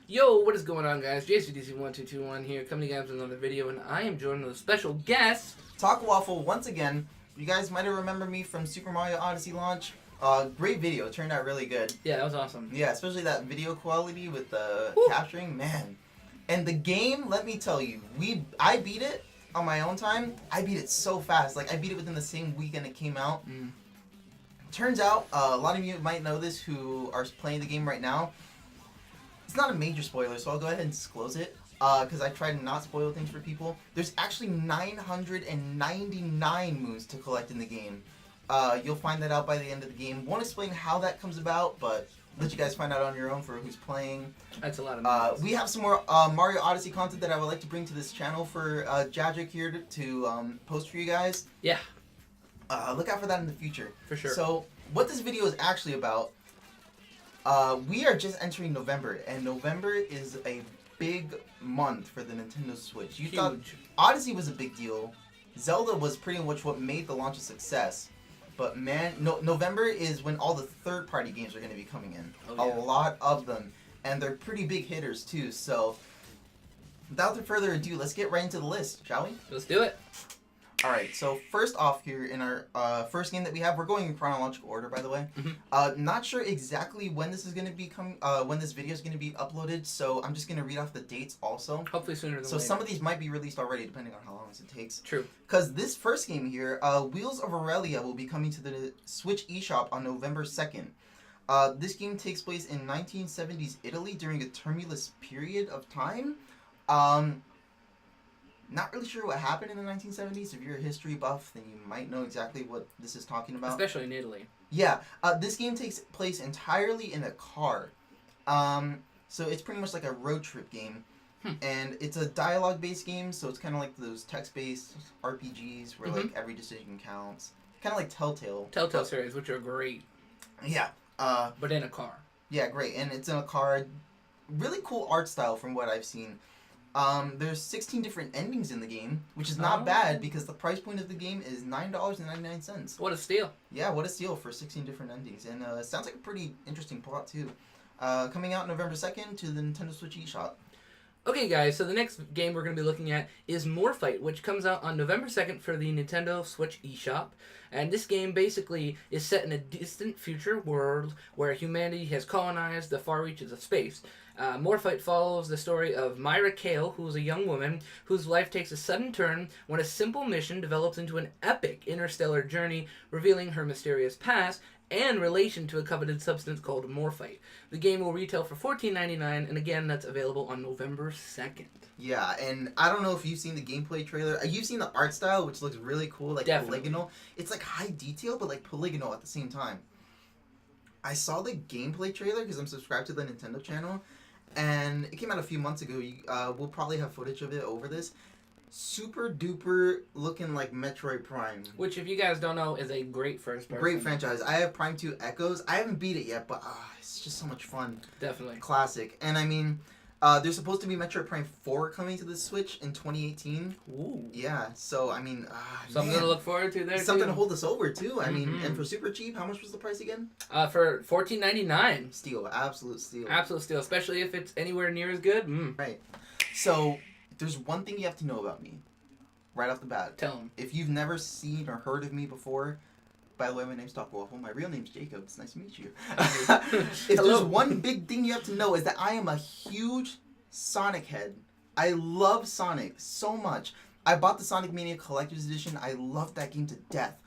Yo, what is going on, guys? JCDC1221 here, coming to you guys with another video, and I am joined with a special guest. Taco Waffle, once again. You guys might have remembered me from Super Mario Odyssey launch. Great video, turned out really good. Yeah, that was awesome. Yeah, especially that video quality with the capturing, man. And the game, let me tell you, I beat it on my own time. I beat it so fast. Like, I beat it within the same weekend it came out. Turns out, a lot of you might know this who are playing the game right now. It's not a major spoiler, so I'll go ahead and disclose it. Because I try to not spoil things for people. There's actually 999 moons to collect in the game. You'll find that out by the end of the game. Won't explain how that comes about, but let you guys find out on your own for who's playing. That's a lot of moons. We have some more Mario Odyssey content that I would like to bring to this channel for Jajic here to post for you guys. Yeah. Look out for that in the future. For sure. So, what this video is actually about, we are just entering November, and November is a big month for the Nintendo Switch. You thought Odyssey was a big deal. Zelda was pretty much what made the launch a success. But man, November is when all the third-party games are going to be coming in. Oh, yeah. A lot of them. And they're pretty big hitters, too. So, without further ado, let's get right into the list, shall we? Let's do it. Alright, so first off here in our first game that we have, we're going in chronological order, by the way. Not sure exactly when this is going to be when this video is going to be uploaded, so I'm just going to read off the dates also. Hopefully sooner than later. So some of these might be released already, depending on how long it takes. True. Because this first game here, Wheels of Irelia, will be coming to the Switch eShop on November 2nd. This game takes place in 1970s Italy during a tumultuous period of time. Not really sure what happened in the 1970s. If you're a history buff, then you might know exactly what this is talking about. Especially in Italy. Yeah. This game takes place entirely in a car. So it's pretty much like a road trip game. And it's a dialogue-based game, so it's kind of like those text-based RPGs where like every decision counts. Kind of like Telltale. Telltale series, which are great. Yeah. But in a car. Yeah, great. And it's in a car. Really cool art style from what I've seen. There's 16 different endings in the game, which is not bad because the price point of the game is $9.99. What a steal. Yeah, what a steal for 16 different endings. And it sounds like a pretty interesting plot, too. Coming out November 2nd to the Nintendo Switch eShop. Okay, guys, so the next game we're going to be looking at is Morphight, which comes out on November 2nd for the Nintendo Switch eShop. And this game basically is set in a distant future world where humanity has colonized the far reaches of space. Morphight follows the story of Myra Kale, who is a young woman whose life takes a sudden turn when a simple mission develops into an epic interstellar journey, revealing her mysterious past and relation to a coveted substance called Morphight. The game will retail for $14.99, and again, that's available on November 2nd. Yeah, and I don't know if you've seen the gameplay trailer. You've seen the art style, which looks really cool, like polygonal. It's like high detail, but like polygonal at the same time. I saw the gameplay trailer because I'm subscribed to the Nintendo channel, and it came out a few months ago. We'll probably have footage of it over this. Super duper looking like Metroid Prime. Which, if you guys don't know, is a great first person. Great franchise. I have Prime 2 Echoes. I haven't beat it yet, but it's just so much fun. Definitely. Classic. And I mean, there's supposed to be Metroid Prime 4 coming to the Switch in 2018. Ooh. Yeah, so I mean, something to look forward to there. Something to hold us over too. I mean, and for super cheap, how much was the price again? For $14.99. Steal, absolute steal. Absolute steal, especially if it's anywhere near as good. Right. So there's one thing you have to know about me, right off the bat. Tell them. If you've never seen or heard of me before, by the way, my name's Taco Waffle. My real name's Jacob. It's nice to meet you. If there's one big thing you have to know is that I am a huge Sonic head. I love Sonic so much. I bought the Sonic Mania Collector's Edition. I love that game to death.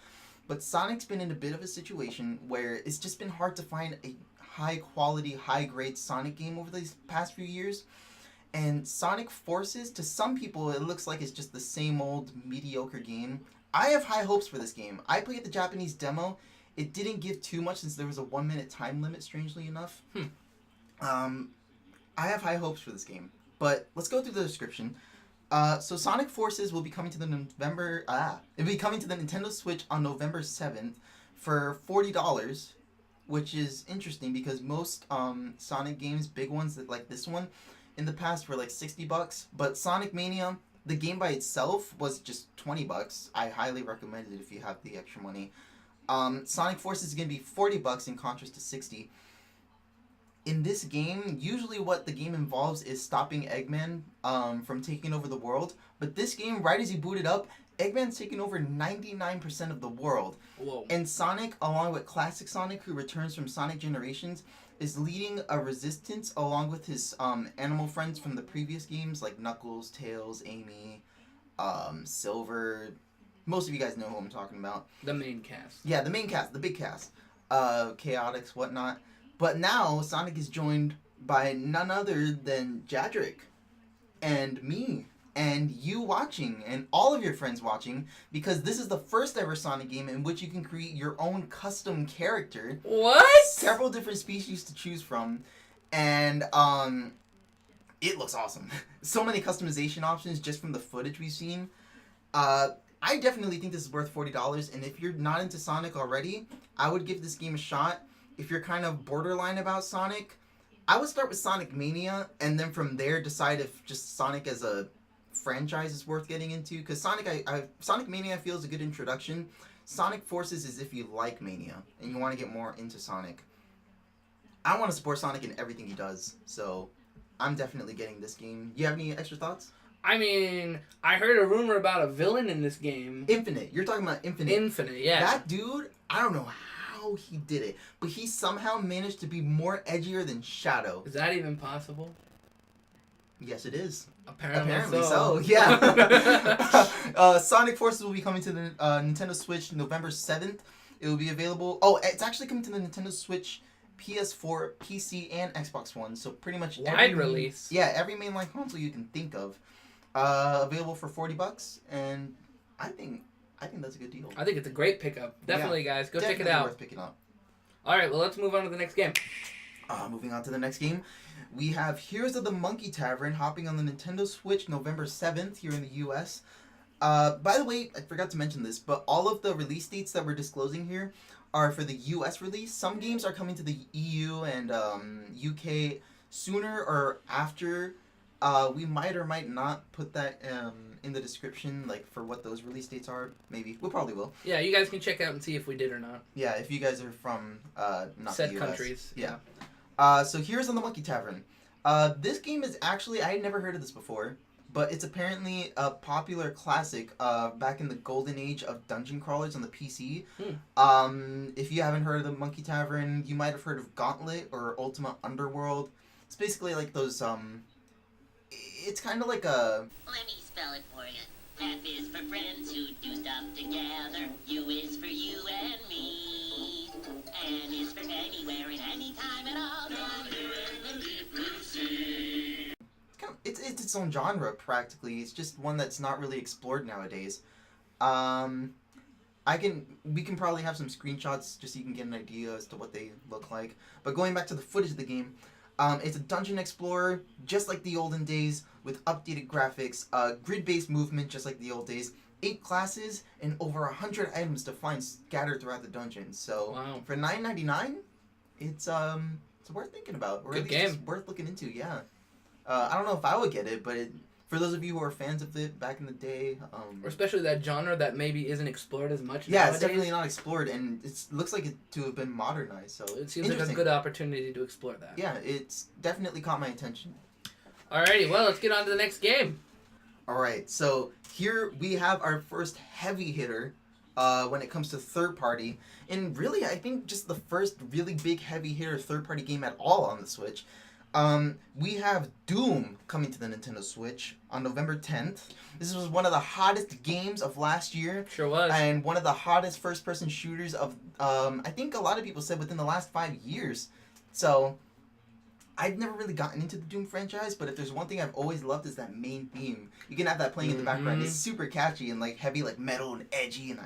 But Sonic's been in a bit of a situation where it's just been hard to find a high-quality, high-grade Sonic game over these past few years. And Sonic Forces, to some people, it looks like it's just the same old mediocre game. I have high hopes for this game. I played the Japanese demo. It didn't give too much since there was a 1-minute time limit, strangely enough. I have high hopes for this game. But let's go through the description. So Sonic Forces will be coming to the it'll be coming to the Nintendo Switch on November 7th for $40, which is interesting because most Sonic games, big ones that like this one, in the past were like $60, but Sonic Mania, the game by itself was just $20. I highly recommend it if you have the extra money. Sonic Forces is going to be $40 in contrast to $60. in this game, usually what the game involves is stopping Eggman from taking over the world. But this game, right as you boot it up, Eggman's taking over 99% of the world. Whoa. And Sonic, along with Classic Sonic, who returns from Sonic Generations, is leading a resistance along with his animal friends from the previous games, like Knuckles, Tails, Amy, Silver. Most of you guys know who I'm talking about. The main cast. Yeah, the main cast, the big cast. Chaotix, whatnot. But now, Sonic is joined by none other than Jadric. And me. And you watching. And all of your friends watching. Because this is the first ever Sonic game in which you can create your own custom character. What? Several different species to choose from. And, it looks awesome. So many customization options just from the footage we've seen. I definitely think this is worth $40, and if you're not into Sonic already, I would give this game a shot. If you're kind of borderline about Sonic, I would start with Sonic Mania, and then from there decide if just Sonic as a franchise is worth getting into. Because Sonic Mania feels a good introduction. Sonic Forces is if you like Mania, and you want to get more into Sonic. I want to support Sonic in everything he does, so I'm definitely getting this game. You have any extra thoughts? I mean, I heard a rumor about a villain in this game. Infinite. You're talking about Infinite. Infinite, yeah. That dude, I don't know how he did it, but he somehow managed to be more edgier than Shadow. Is that even possible? Yes, it is. Apparently so. Yeah. Sonic Forces will be coming to the Nintendo Switch November 7th. It will be available. Oh, it's actually coming to the Nintendo Switch, PS4, PC, and Xbox One. So pretty much wide release. Yeah, every mainline console you can think of. Available for $40, and I think that's a good deal. I think it's a great pickup. Definitely, guys, go check it out. Worth picking up. All right, well, let's move on to the next game. Moving on to the next game, we have Heroes of the Monkey Tavern hopping on the Nintendo Switch November 7th here in the U.S. By the way, I forgot to mention this, but all of the release dates that we're disclosing here are for the U.S. release. Some games are coming to the EU and UK sooner or after. We might or might not put that in the description, like, for what those release dates are. Maybe. We probably will. Yeah, you guys can check out and see if we did or not. Yeah, if you guys are from not said the US. countries. Yeah. So Heroes on the Monkey Tavern. This game is actually, I had never heard of this before, but it's apparently a popular classic back in the golden age of dungeon crawlers on the PC. If you haven't heard of the Monkey Tavern, you might have heard of Gauntlet or Ultima Underworld. It's basically like those, it's kind of like a... Let me spell it for you. F is for friends who do stuff together. U is for you and me. N is for anywhere and anytime at all. It's its own genre, practically. It's just one that's not really explored nowadays. We can probably have some screenshots just so you can get an idea as to what they look like. But going back to the footage of the game, it's a dungeon explorer, just like the olden days, with updated graphics, grid-based movement, just like the old days, 8 classes, and over 100 items to find scattered throughout the dungeon. So, wow. For $9.99, it's worth thinking about. Or good at least game. Just worth looking into, yeah. I don't know if I would get it, but for those of you who are fans of it back in the day... or especially that genre that maybe isn't explored as much yeah, nowadays. it's definitely not explored, and it looks like it to have been modernized, so... It seems like a good opportunity to explore that. Yeah, it's definitely caught my attention. Alrighty, well, let's get on to the next game. Alright, so here we have our first heavy hitter when it comes to third party, and really, I think just the first really big heavy hitter third party game at all on the Switch. We have Doom coming to the Nintendo Switch on November 10th. This was one of the hottest games of last year. Sure was. And one of the hottest first-person shooters of, I think a lot of people said within the last 5 years. So, I've never really gotten into the Doom franchise, but if there's one thing I've always loved is that main theme. You can have that playing in the background. It's super catchy and, like, heavy, like, metal and edgy, and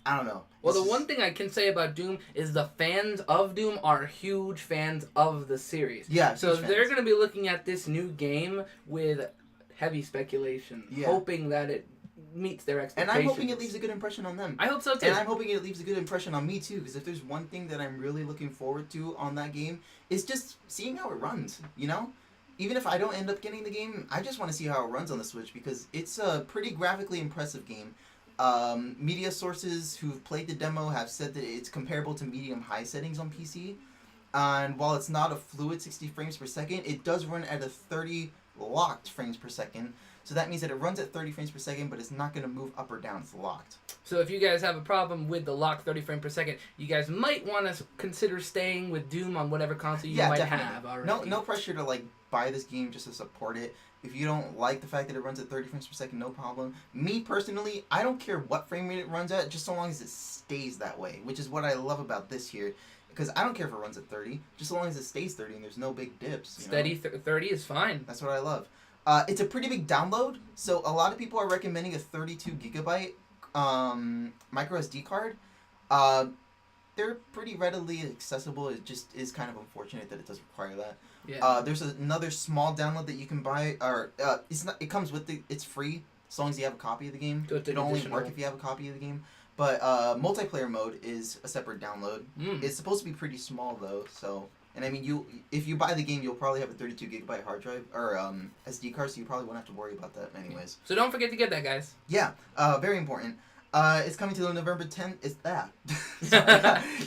I don't know. Well, the one thing I can say about Doom is the fans of Doom are huge fans of the series. Yeah, so they're going to be looking at this new game with heavy speculation, hoping that it meets their expectations. And I'm hoping it leaves a good impression on them. I hope so, too. And I'm hoping it leaves a good impression on me, too, because if there's one thing that I'm really looking forward to on that game, it's just seeing how it runs, you know? Even if I don't end up getting the game, I just want to see how it runs on the Switch, because it's a pretty graphically impressive game. Media sources who've played the demo have said that it's comparable to medium-high settings on PC. And while it's not a fluid 60 frames per second, it does run at a 30 locked frames per second. So that means that it runs at 30 frames per second, but it's not going to move up or down. It's locked. So if you guys have a problem with the locked 30 frame per second, you guys might want to consider staying with Doom on whatever console you might definitely. have already. No pressure to like buy this game just to support it. If you don't like the fact that it runs at 30 frames per second, no problem. Me personally, I don't care what frame rate it runs at, just so long as it stays that way, which is what I love about this here. Because I don't care if it runs at 30, just so long as it stays 30 and there's no big dips. Steady 30 is fine. That's what I love. It's a pretty big download, so a lot of people are recommending a 32 gigabyte micro SD card. They're pretty readily accessible. It just is kind of unfortunate that it does require that. Yeah. There's another small download that you can buy, or it's not. It comes with it's free as long as you have a copy of the game. So it's it only work if you have a copy of the game. But multiplayer mode is a separate download. It's supposed to be pretty small though, so. And I mean, if you buy the game, you'll probably have a 32 gigabyte hard drive or SD card, so you probably won't have to worry about that anyways. So don't forget to get that, guys. Yeah, very important. It's coming to the November 10th.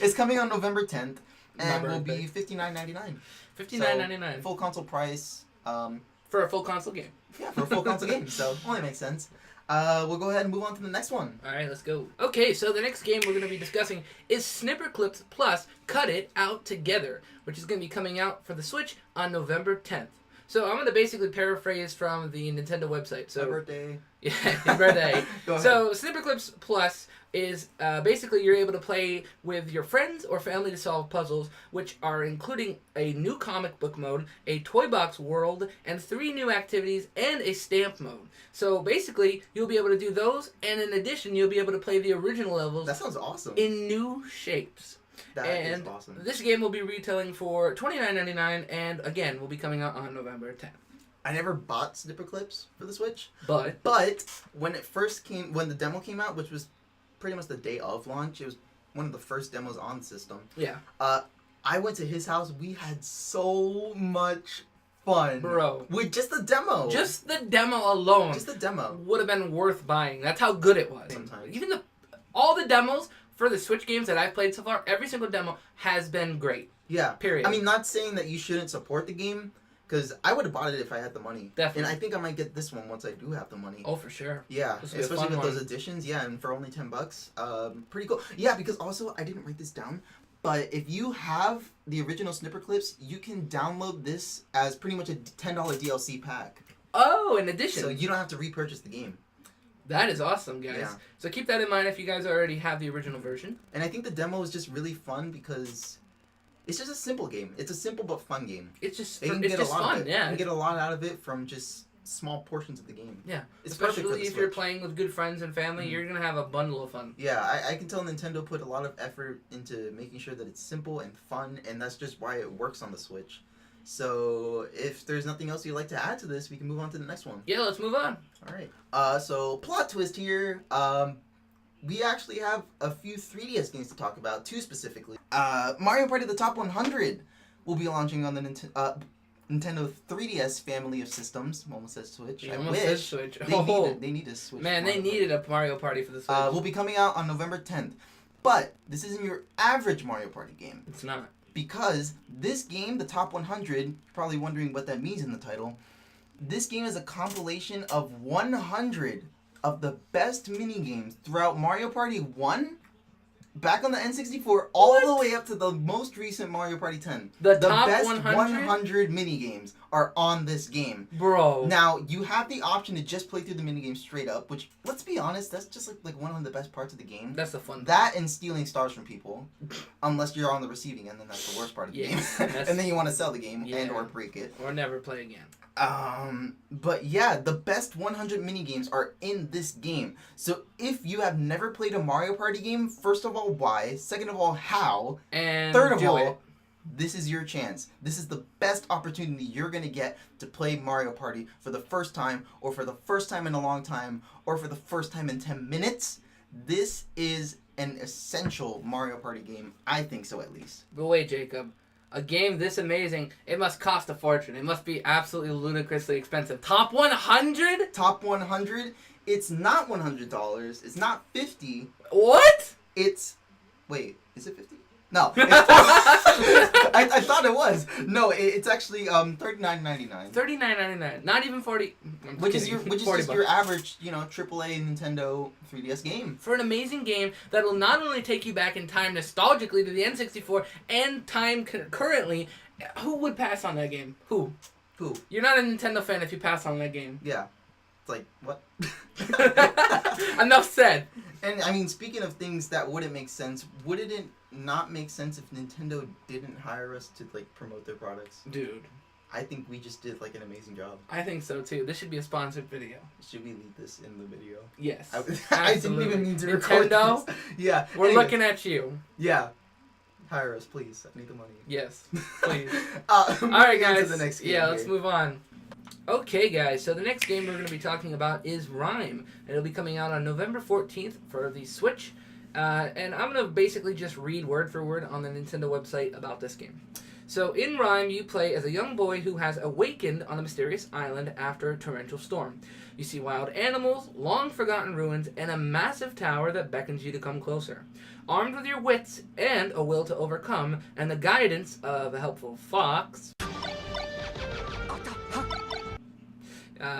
It's coming on November 10th, and will be $59.99. $59.99. Full console price. For a full console game. Yeah, for a full console game. So only makes sense. We'll go ahead and move on to the next one. All right, let's go. Okay, so the next game we're going to be discussing is Snipper Clips plus Cut It Out Together, which is going to be coming out for the Switch on November 10th. So I'm going to basically paraphrase from the Nintendo website. So My birthday. Yeah, your birthday. Go ahead. So Snipper Clips Plus is basically you're able to play with your friends or family to solve puzzles, which are including a new comic book mode, a toy box world, and 3 new activities, and a stamp mode. So basically, you'll be able to do those, and in addition, you'll be able to play the original levels That sounds awesome. in new shapes. That and is awesome. This game will be retailing for $29.99, and again, will be coming out on November 10th. I never bought Snipper Clips for the Switch, But when the demo came out, which was pretty much the day of launch, it was one of the first demos on the system. yeah, I went to his house. We had so much fun, bro, with just the demo. just the demo alone. Just the demo. Would have been worth buying. That's how good it was. Sometimes. Even all the demos for the Switch games that I've played so far, every single demo has been great. Yeah. Period. I mean, not saying that you shouldn't support the game, because I would have bought it if I had the money. Definitely. And I think I might get this one once I do have the money. Oh, for sure. Yeah, This will be a especially fun with those one. additions. Yeah, and for only $10, pretty cool. Yeah, because also I didn't write this down, but if you have the original Snipper Clips, you can download this as pretty much a $10 DLC pack. Oh, in addition. So you don't have to repurchase the game. That is awesome, guys. Yeah. So keep that in mind if you guys already have the original version. And I think the demo is just really fun because it's just a simple game. It's a simple but fun game. It's just You can it's get just a lot fun, of it. yeah. You can get a lot out of it from just small portions of the game. Yeah. It's perfect for Especially the if you're Switch. playing with good friends and family, you're gonna have a bundle of fun. Yeah, I can tell Nintendo put a lot of effort into making sure that it's simple and fun, and that's just why it works on the Switch. So if there's nothing else you'd like to add to this, we can move on to the next one. Yeah, let's move on. All right. So plot twist here. We actually have a few 3DS games to talk about, 2 specifically. Mario Party: The Top 100 will be launching on the Nintendo 3DS family of systems. Almost says Switch. You I almost wish. said Switch. They need a Switch. Man, they needed a Mario Party for the Switch. Will be coming out on November 10th. But this isn't your average Mario Party game. It's not. Because this game, the Top 100, you're probably wondering what that means in the title. This game is a compilation of 100 of the best minigames throughout Mario Party 1, back on the N64, all the way up to the most recent Mario Party 10. The top best 100? 100 minigames are on this game. Bro. Now, you have the option to just play through the minigames straight up, which, let's be honest, that's just like one of the best parts of the game. That's the fun part. That and stealing stars from people, unless you're on the receiving end, then that's the worst part of the game. And then you want to sell the game and or break it. Or never play again. But yeah, the best 100 minigames are in this game. So if you have never played a Mario Party game, first of all, why? Second of all, how? And Third of do all, it. this is your chance. This is the best opportunity you're going to get to play Mario Party for the first time, or for the first time in a long time, or for the first time in 10 minutes. This is an essential Mario Party game. I think so, at least. But wait, Jacob. A game this amazing, it must cost a fortune. It must be absolutely ludicrously expensive. Top 100? Top 100? It's not $100. It's not $50. What? It's... Wait, is it $50? No, I thought it was. No, it's actually $39.99. $39.99. Not even 40. Which is $40 your average, AAA Nintendo 3DS game. For an amazing game that will not only take you back in time nostalgically to the N64 and time currently. Who would pass on that game? Who? You're not a Nintendo fan if you pass on that game. Yeah. It's like, what? Enough said. And, I mean, speaking of things that wouldn't make sense, wouldn't it not make sense if Nintendo didn't hire us to, promote their products? Dude. I think we just did, an amazing job. I think so, too. This should be a sponsored video. Should we leave this in the video? Yes. I didn't even mean to record Nintendo, this. Yeah. We're looking at you. Yeah. Hire us, please. I need the money. Yes, please. Alright, guys. the next game let's move on. Okay, guys. So the next game we're going to be talking about is Rime. It'll be coming out on November 14th for the Switch. And I'm going to basically just read word for word on the Nintendo website about this game. So in Rime, you play as a young boy who has awakened on a mysterious island after a torrential storm. You see wild animals, long-forgotten ruins, and a massive tower that beckons you to come closer. Armed with your wits and a will to overcome, and the guidance of a helpful fox,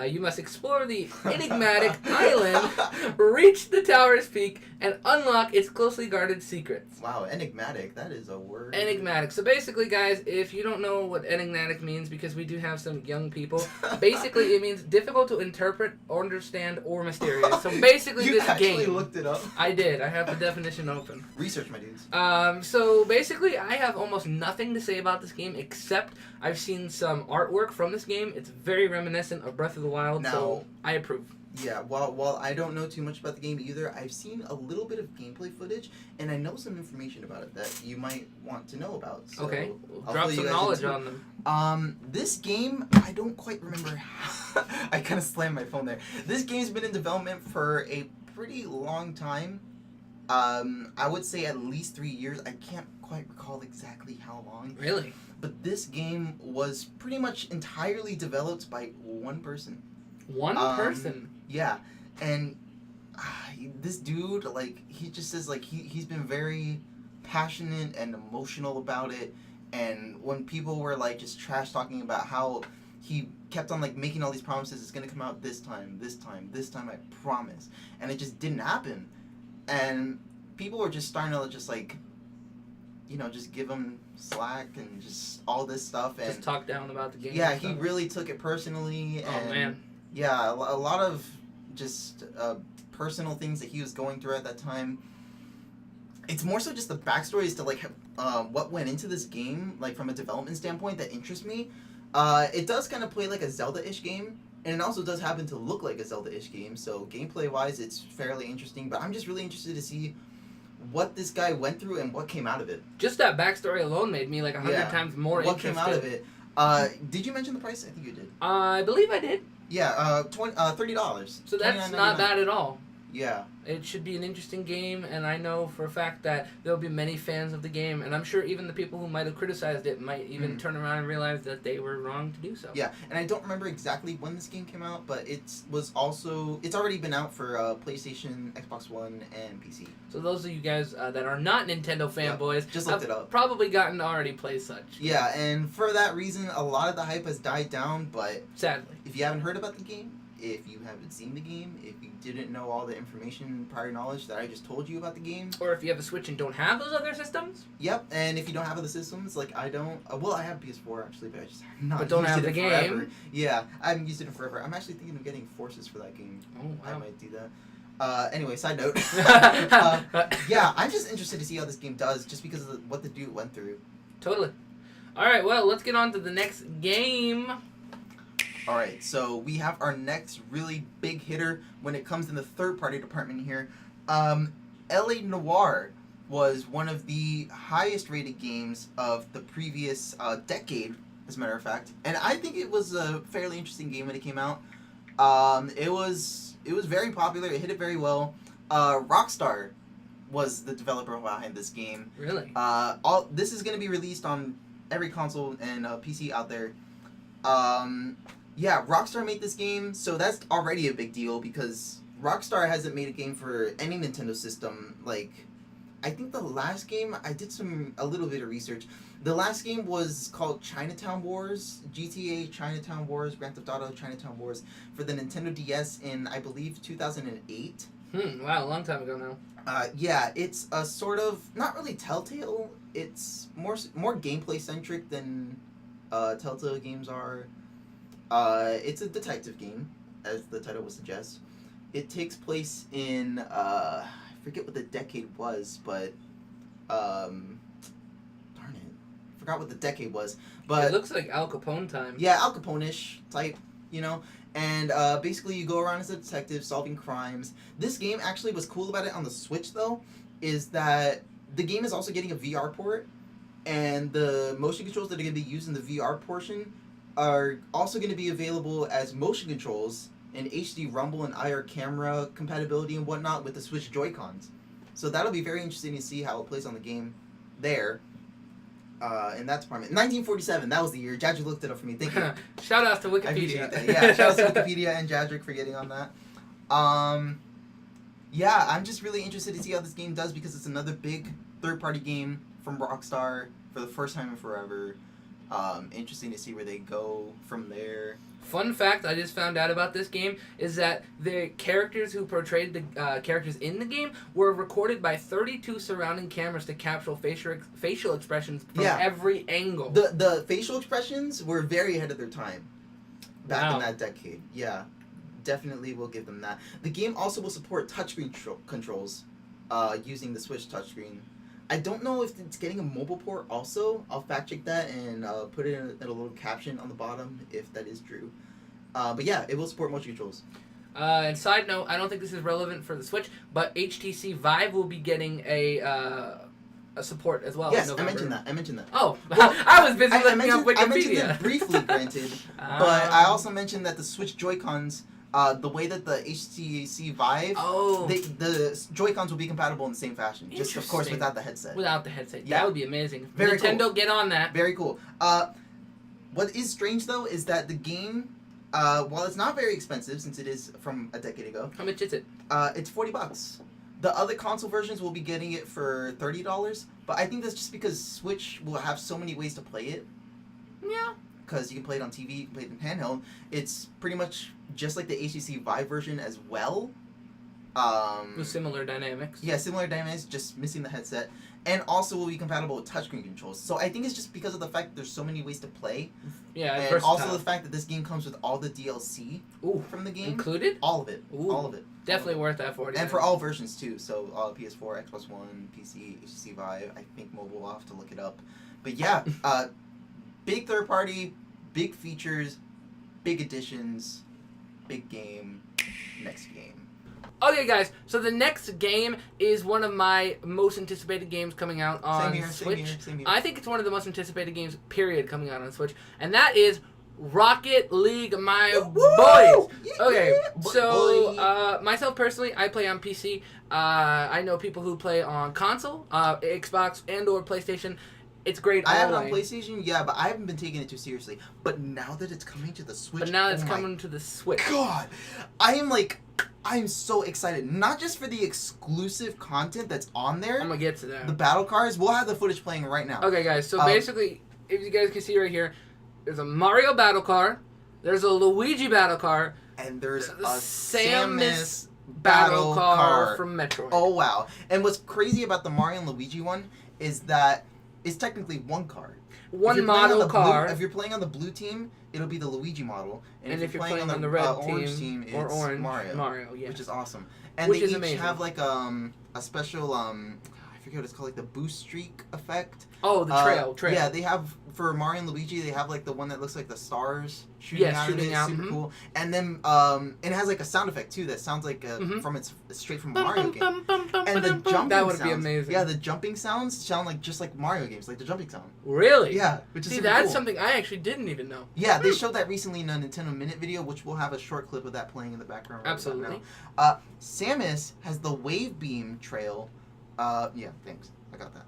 you must explore the enigmatic island, reach the tower's peak, and unlock its closely guarded secrets. Wow, enigmatic. That is a word. Enigmatic. So basically, guys, if you don't know what enigmatic means, because we do have some young people, basically it means difficult to interpret, understand, or mysterious. So basically you this game... You actually looked it up? I did. I have the definition open. Research, my dudes. So basically, I have almost nothing to say about this game, except I've seen some artwork from this game. It's very reminiscent of Breath of the Wild, so I approve. Yeah, while I don't know too much about the game either, I've seen a little bit of gameplay footage, and I know some information about it that you might want to know about. So okay, drop some knowledge on them. This game, I don't quite remember how... I kind of slammed my phone there. This game's been in development for a pretty long time. I would say at least 3 years. I can't quite recall exactly how long. Really? But this game was pretty much entirely developed by one person. One person? Yeah. And this dude, he just says, he's been very passionate and emotional about it. And when people were, just trash talking about how he kept on, making all these promises, it's going to come out this time, I promise. And it just didn't happen. And people were just starting to just give him slack and just all this stuff. And just talk down about the game. Yeah, he really took it personally. Oh, and man. Yeah, a lot of just personal things that he was going through at that time. It's more so just the backstory as to what went into this game, from a development standpoint, that interests me. It does kind of play like a Zelda-ish game, and it also does happen to look like a Zelda-ish game. So gameplay-wise, it's fairly interesting. But I'm just really interested to see what this guy went through and what came out of it. Just that backstory alone made me 100 times more interested. What came out of it? Did you mention the price? I think you did. I believe I did. Yeah, $30. So that's not bad at all. Yeah. It should be an interesting game, and I know for a fact that there'll be many fans of the game, and I'm sure even the people who might have criticized it might even turn around and realize that they were wrong to do so. Yeah, and I don't remember exactly when this game came out, but it's already been out for PlayStation, Xbox One, and PC. So those of you guys that are not Nintendo fanboys, just looked it up. Probably gotten to already play such. Yeah, and for that reason, a lot of the hype has died down, but sadly, if you haven't heard about the game, if you haven't seen the game, if you didn't know all the information, prior knowledge that I just told you about the game. Or if you have a Switch and don't have those other systems. Yep, and if you don't have other systems, I don't... well, I have PS4, actually, but I just have not don't used have it the game. Forever. Yeah, I haven't used it in forever. I'm actually thinking of getting Forces for that game. Oh, wow. I might do that. Anyway, side note. Yeah, I'm just interested to see how this game does, just because of what the dude went through. Totally. Alright, well, let's get on to the next game. Alright, so we have our next really big hitter when it comes in the third-party department here. LA Noire was one of the highest-rated games of the previous decade, as a matter of fact. And I think it was a fairly interesting game when it came out. It was very popular. It hit it very well. Rockstar was the developer behind this game. Really? This is going to be released on every console and PC out there. Yeah, Rockstar made this game, so that's already a big deal because Rockstar hasn't made a game for any Nintendo system, I think the last game, I did a little bit of research. The last game was called Chinatown Wars, GTA Chinatown Wars, Grand Theft Auto Chinatown Wars for the Nintendo DS in, I believe, 2008. Wow, a long time ago now. Yeah, it's a sort of, not really Telltale, it's more gameplay centric than Telltale games are. It's a detective game, as the title would suggest. It takes place in, I forget what the decade was, but, darn it, forgot what the decade was. But it looks like Al Capone time. Yeah, Al Capone-ish type, you know. And basically you go around as a detective solving crimes. This game, actually, what's cool about it on the Switch, though, is that the game is also getting a VR port. And the motion controls that are going to be used in the VR portion are also going to be available as motion controls in HD Rumble and IR camera compatibility and whatnot with the Switch Joy-Cons. So that'll be very interesting to see how it plays on the game there. In that department. 1947, that was the year. Jadric looked it up for me. Thank you. Shout out to I Wikipedia. appreciate that. Yeah, shout out to Wikipedia and Jadric for getting on that. Yeah, I'm just really interested to see how this game does because it's another big third-party game from Rockstar for the first time in forever. Interesting to see where they go from there. Fun fact I just found out about this game is that the characters who portrayed the characters in the game were recorded by 32 surrounding cameras to capture facial expressions from every angle. The facial expressions were very ahead of their time back in that decade. Yeah, definitely will give them that. The game also will support touchscreen controls using the Switch touchscreen. I don't know if it's getting a mobile port also. I'll fact check that and put it in a little caption on the bottom if that is true. But yeah, it will support motion controls. And side note, I don't think this is relevant for the Switch, but HTC Vive will be getting a support as well. Yes, in I November. mentioned that. Oh, I was busy looking up Wikipedia. I mentioned it briefly, granted, but I also mentioned that the Switch Joy-Cons, the way that the HTC Vive, the Joy-Cons will be compatible in the same fashion. Just, of course, without the headset. Without the headset. Yeah. That would be amazing. Very Nintendo, cool. get on that. Very cool. What is strange, though, is that the game, while it's not very expensive, since it is from a decade ago. How much is it? It's $40. The other console versions will be getting it for $30, but I think that's just because Switch will have so many ways to play it. Yeah. Because you can play it on TV, you can play it in handheld. It's pretty much just like the HTC Vive version as well. With similar dynamics. Yeah, similar dynamics, just missing the headset. And also will be compatible with touchscreen controls. So I think it's just because of the fact that there's so many ways to play. Yeah, and versatile. also the fact that this game comes with all the DLC from the game. Included? All of it. Ooh. All of it. Definitely worth that $40. And for all versions too. So PS4, Xbox One, PC, HTC Vive. I think mobile, I'll have to look it up. But yeah, big third party, big features, big additions, big game, next game. Okay, guys, so the next game is one of my most anticipated games coming out on Switch. Same here. I think it's one of the most anticipated games, period, coming out on Switch. And that is Rocket League, my boys. Okay, so myself personally, I play on PC. I know people who play on console, Xbox, and or PlayStation. It's great all I have it the on way. PlayStation, yeah, but I haven't been taking it too seriously. But now that it's coming to the Switch, But now it's coming to the Switch. God, I'm so excited. Not just for the exclusive content that's on there. I'm gonna get to that. The battle cars, we'll have the footage playing right now. Okay, guys, so basically, if you guys can see right here, there's a Mario battle car, there's a Luigi battle car, and there's a Samus battle car from Metroid. Oh, wow. And what's crazy about the Mario and Luigi one is that it's technically one car. One model car. If you're playing on the blue team, it'll be the Luigi model. And if you're playing on the red orange team, it's or orange, Mario, yeah. which is awesome. And Which they is each amazing. have like a special I forget what it's called, like the boost streak effect. Oh, the trail. Yeah, they have for Mario and Luigi, they have like the one that looks like the stars shooting out of it. Super cool. And then it has like a sound effect too that sounds like from straight from a Mario game. And the jumping that would sounds, be amazing. Yeah, the jumping sounds sound like just like Mario games, like the jumping sound. Really? Yeah, which is See, super that's cool. something I actually didn't even know. Yeah, they showed that recently in a Nintendo Minute video, which we'll have a short clip of that playing in the background. Right Absolutely. Now. Samus has the wave beam trail. Yeah, thanks. I got that.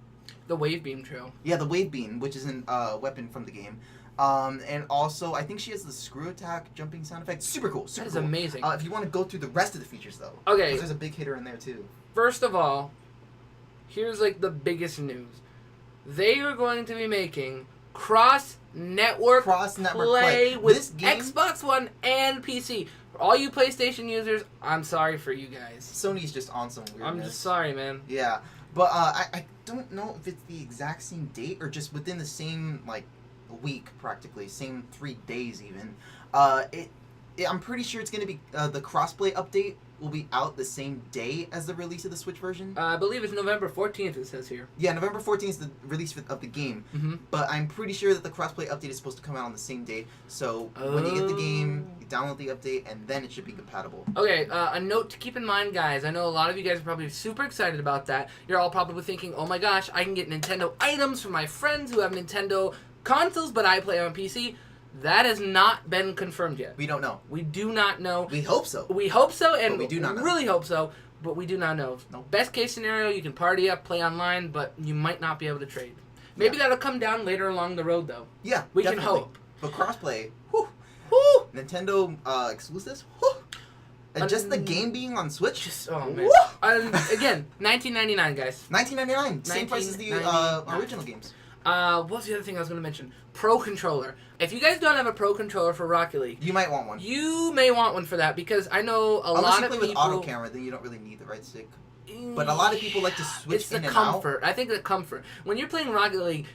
The wave beam trail. Yeah, the wave beam, which is a weapon from the game. And also, I think she has the screw attack jumping sound effect. Super cool. Super That is cool. amazing. If you want to go through the rest of the features, though. Okay. 'Cause there's a big hitter in there, too. First of all, here's like the biggest news. They are going to be making cross-network play with this game, Xbox One and PC. For all you PlayStation users, I'm sorry for you guys. Sony's just on some weirdness. I'm just sorry, man. Yeah, but I don't know if it's the exact same date or just within the same like week, practically same 3 days even. I'm pretty sure it's gonna be the crossplay update will be out the same day as the release of the Switch version. I believe it's November 14th. It says here. Yeah, November 14th is the release of the game. Mm-hmm. But I'm pretty sure that the crossplay update is supposed to come out on the same date. So when you get the game, you download the update, and then it should be compatible. Okay, a note to keep in mind, guys. I know a lot of you guys are probably super excited about that. You're all probably thinking, oh my gosh, I can get Nintendo items from my friends who have Nintendo consoles, but I play on PC. That has not been confirmed yet. We don't know. We do not know. We hope so. We hope so, and But we do not know. really hope so, but we do not know. Nope. Best case scenario, you can party up, play online, but you might not be able to trade. Maybe that'll come down later along the road, though. Yeah, We definitely. can hope. But crossplay, whew. Woo! Nintendo exclusives, whew. And just the game being on Switch, Just, oh, man. woo. Again, $19.99, guys. $19.99, same price as the $19.99. original games. What's the other thing I was going to mention? Pro Controller. If you guys don't have a Pro Controller for Rocket League, You might want one. you may want one for that, because I know a Unless lot you of play people... with auto camera, then you don't really need the right stick. But a lot of people like to switch It's the in and comfort. I think the comfort. When you're playing Rocket League,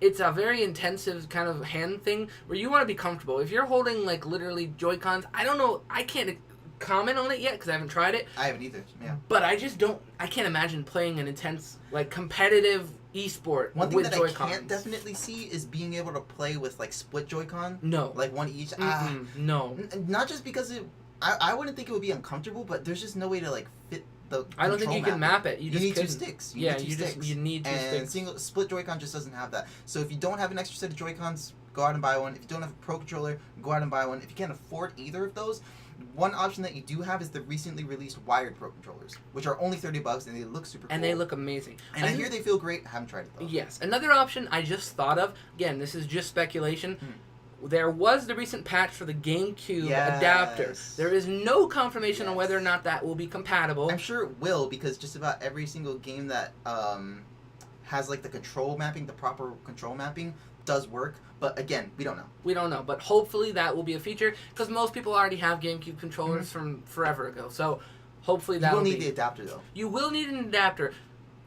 it's a very intensive kind of hand thing where you want to be comfortable. If you're holding like literally Joy-Cons, I don't know. I can't comment on it yet because I haven't tried it. I haven't either. Yeah. But I just don't. I can't imagine playing an intense like competitive esport One thing with that Joy-Cons. I can't definitely see is being able to play with like split Joy-Con, No. like one each. No. Not just because I wouldn't think it would be uncomfortable, but there's just no way to like fit the. I don't think you control can mapping. map it. You You need two couldn't. sticks. Yeah, need two you sticks. just you need two And sticks. split Joy-Con just doesn't have that. So if you don't have an extra set of Joy-Cons, go out and buy one. If you don't have a Pro Controller, go out and buy one. If you can't afford either of those, one option that you do have is the recently released wired Pro Controllers, which are only $30 and they look super cool. And they look amazing. And I hear they feel great. I haven't tried it though. Yes. Another option I just thought of, again, this is just speculation. There was the recent patch for the GameCube adapter. There is no confirmation on whether or not that will be compatible. I'm sure it will, because just about every single game that has like the control mapping, the proper control mapping, does work. But again, we don't know. We don't know, but hopefully that will be a feature, because most people already have GameCube controllers from forever ago. So hopefully that will You be. will need the adapter though. You will need an adapter.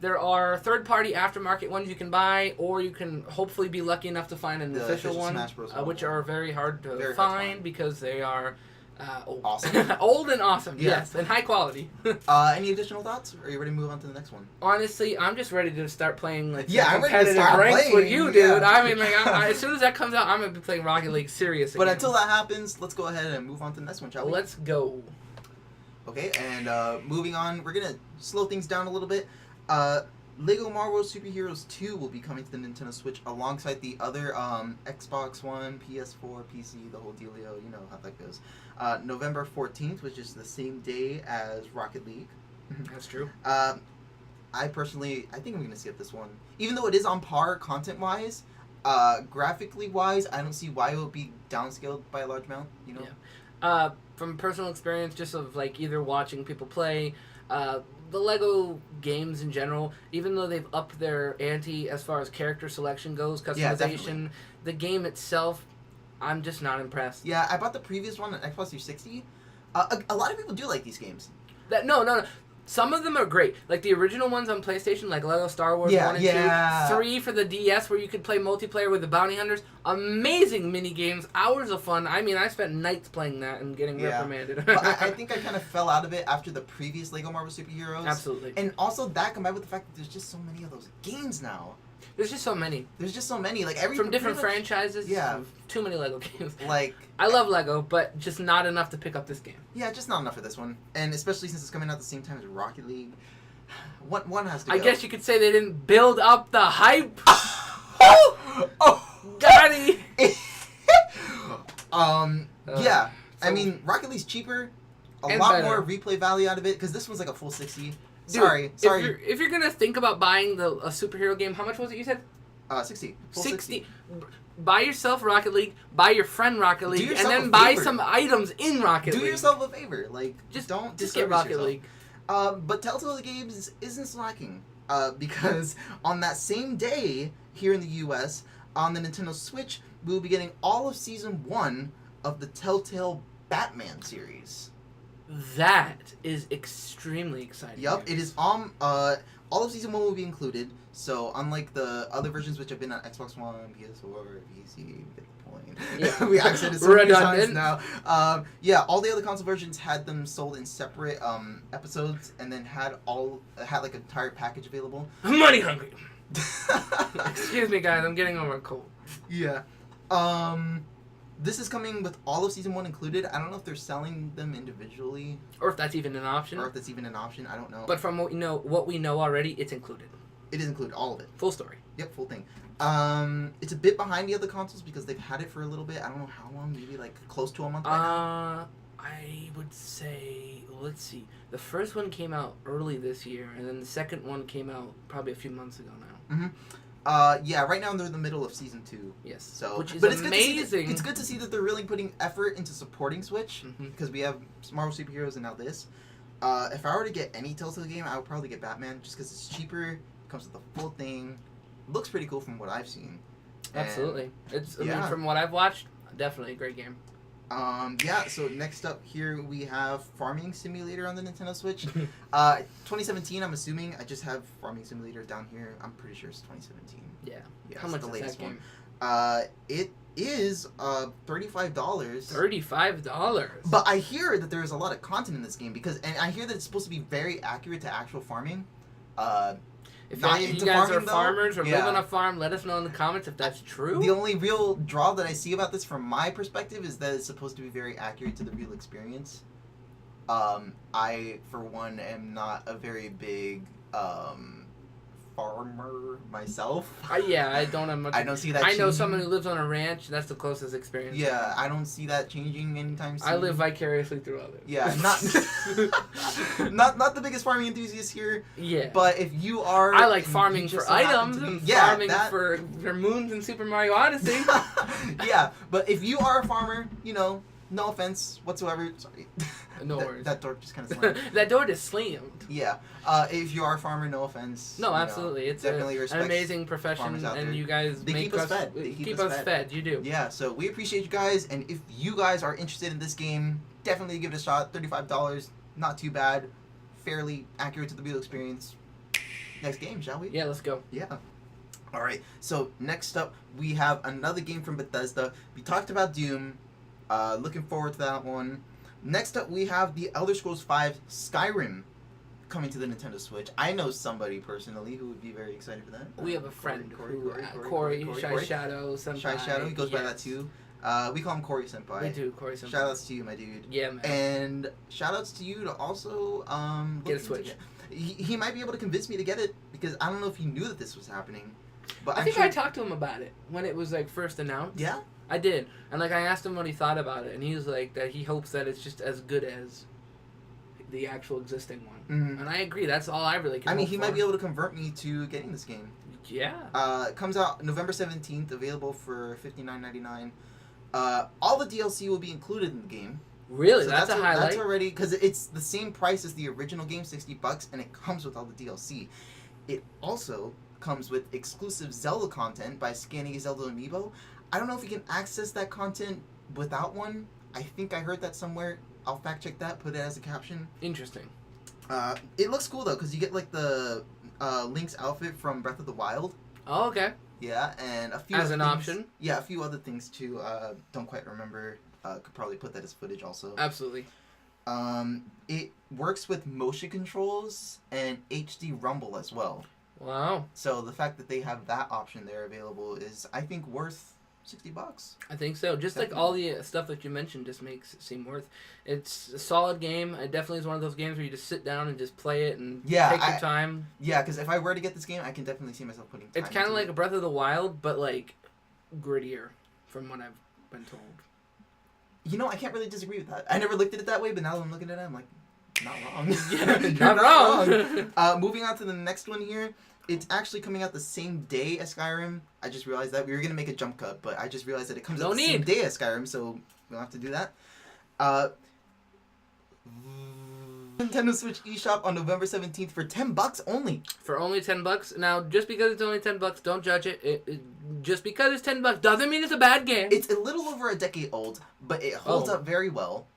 There are third-party aftermarket ones you can buy, or you can hopefully be lucky enough to find an official one, Smash Bros. One. which are very hard to Very hard to find find. because they are old. Awesome. Old and awesome, Yeah. yes, and high quality. Any additional thoughts? Or are you ready to move on to the next one? Honestly, I'm just ready to start playing like Yeah, some I'm ready to competitive start ranks playing, with you, dude. yeah. I mean, like, as soon as that comes out, I'm gonna be playing Rocket League serious But again. until that happens, let's go ahead and move on to the next one, shall we? Let's go. Okay, and moving on, we're gonna slow things down a little bit. Lego Marvel Superheroes 2 will be coming to the Nintendo Switch alongside the other Xbox One, PS4, PC, the whole dealio. You know how that goes. November 14th, which is the same day as Rocket League. That's true. I think I'm gonna skip this one, even though it is on par content-wise. Graphically wise, I don't see why it would be downscaled by a large amount. You know. Yeah. From personal experience, just of like either watching people play, the Lego games in general, even though they've upped their ante as far as character selection goes, customization, the game itself, I'm just not impressed. Yeah, I bought the previous one on Xbox 360. A lot of people do like these games. No. Some of them are great. Like the original ones on PlayStation, like Lego Star Wars 1 and 2. 3 for the DS, where you could play multiplayer with the bounty hunters. Amazing mini games. Hours of fun. I mean, I spent nights playing that and getting reprimanded. But I think I kind of fell out of it after the previous Lego Marvel Superheroes. Absolutely. And also that combined with the fact that there's just so many of those games now. There's just so many. Like every From different pretty much- franchises. Yeah. Too many Lego games. Like, I love Lego, but just not enough to pick up this game. yeah, just not enough for this one. And especially since it's coming out at the same time as Rocket League. One has to go. I guess you could say they didn't build up the hype. Oh! Gotti! Yeah. so- I mean, Rocket League's cheaper. A And lot better. more replay value out of it, because this one's like a full 60. Dude, Sorry. If you're gonna think about buying a superhero game, how much was it you said? 60. Full 60. Buy yourself Rocket League, buy your friend Rocket League, and yourself then a buy favor. some items in Rocket Do League. yourself a favor. Like, Just don't get disservice Rocket yourself. League. But Telltale Games isn't slacking. because on that same day here in the U.S. on the Nintendo Switch, we will be getting all of Season 1 of the Telltale Batman series. That is extremely exciting. Yep, it is all of Season 1 will be included. So unlike the other versions which have been on Xbox One, PS4, PC, you get the point. Yeah. We accented so many times Redundant. now. Yeah, all the other console versions had them sold in separate episodes, and then had like an entire package available. I'm money hungry. Excuse me, guys. I'm getting over a cold. Yeah. This is coming with all of Season 1 included. I don't know if they're selling them individually. Or if that's even an option. Or if that's even an option. I don't know. But from what we know already, it's included. It is included, all of it. Full story. Yep, full thing. It's a bit behind the other consoles because they've had it for a little bit. I don't know how long, maybe like close to a month right now. I would say, let's see. The first one came out early this year, and then the second one came out probably a few months ago now. Mm-hmm. Yeah, right now they're in the middle of Season 2. Yes. So, which is but it's amazing. It's good to see that they're really putting effort into supporting Switch, because we have Marvel Superheroes and now this. If I were to get any Telltale game, I would probably get Batman, just because it's cheaper, comes with the full thing, looks pretty cool from what I've seen. Absolutely. I mean, from what I've watched, definitely a great game. Yeah, so next up here we have Farming Simulator on the Nintendo Switch. 2017, I'm assuming. I just have Farming Simulator down here. I'm pretty sure it's 2017. Yeah. Yeah, How it's much the is latest that game? one. It is $35. $35. But I hear that there's a lot of content in this game and I hear that it's supposed to be very accurate to actual farming. If Not any of you into guys farming, are farmers or yeah. live on a farm, let us know in the comments if that's true. The only real draw that I see about this from my perspective is that it's supposed to be very accurate to the real experience. I, for one, am not a very big farmer myself. Yeah, I don't have much. I don't see that I know changing. someone who lives on a ranch. That's the closest experience. Yeah, I don't see that changing anytime soon. I live vicariously through others. Yeah, not the biggest farming enthusiast here. Yeah. But if you are, I like and farming you for just so happen items to be- and yeah, farming that- for moons in Super Mario Odyssey. Yeah, but if you are a farmer, no offense whatsoever. Sorry. No worries. That door just kind of slammed. That door just slammed. Yeah. If you are a farmer, no offense. No, absolutely. It's definitely an respect amazing profession, farmers out and there. you guys They make keep us fed. They keep us fed. You do. Yeah, so we appreciate you guys, and if you guys are interested in this game, definitely give it a shot. $35, not too bad, fairly accurate to the real experience. Next game, shall we? Yeah, let's go. Yeah. All right. So next up, we have another game from Bethesda. We talked about Doom. Looking forward to that one. Next up, we have the Elder Scrolls V Skyrim coming to the Nintendo Switch. I know somebody personally who would be very excited for that. We have a friend Corey, Shy Shadow, Senpai. Shy Shadow, he goes by that Yes. too. We call him Corey Senpai. We do, Corey Senpai. Shoutouts to you, my dude. Yeah, man. And shoutouts to you to also Get a Switch. He might be able to convince me to get it because I don't know if he knew that this was happening. But I think I talked to him about it when it was first announced. Yeah. I did, and I asked him what he thought about it, and he was like that he hopes that it's just as good as the actual existing one. Mhm. And I agree. That's all I really can. I mean, hope he for. might be able to convert me to getting this game. Yeah. It comes out November 17th, available for $59.99. All the DLC will be included in the game. Really, So that's a highlight. That's already because it's the same price as the original game, $60, and it comes with all the DLC. It also comes with exclusive Zelda content by scanning a Zelda amiibo. I don't know if you can access that content without one. I think I heard that somewhere. I'll fact check that. Put it as a caption. Interesting. It looks cool though because you get the Link's outfit from Breath of the Wild. Oh, okay. Yeah, and a few As other an things. option? Yeah, a few other things too. Don't quite remember. Could probably put that as footage also. Absolutely. It works with motion controls and HD rumble as well. Wow. So the fact that they have that option there available is, I think, worth $60. I think so. Just like all the stuff that you mentioned just makes it seem worth. It's a solid game. It definitely is one of those games where you just sit down and just play it and take your time. Yeah, because if I were to get this game, I can definitely see myself putting time It's kind of into like it. a Breath of the Wild, but grittier, from what I've been told. I can't really disagree with that. I never looked at it that way, but now that I'm looking at it, I'm like, not wrong. Yeah, You're not wrong. Moving on to the next one here. It's actually coming out the same day as Skyrim. I just realized that. We were going to make a jump cut, but I just realized that it comes out the same day as Skyrim, so we don't have to do that. Nintendo Switch eShop on November 17th for $10 only. For only $10. Now, just because it's only $10, don't judge it. Just because it's $10 doesn't mean it's a bad game. It's a little over a decade old, but it holds up very well,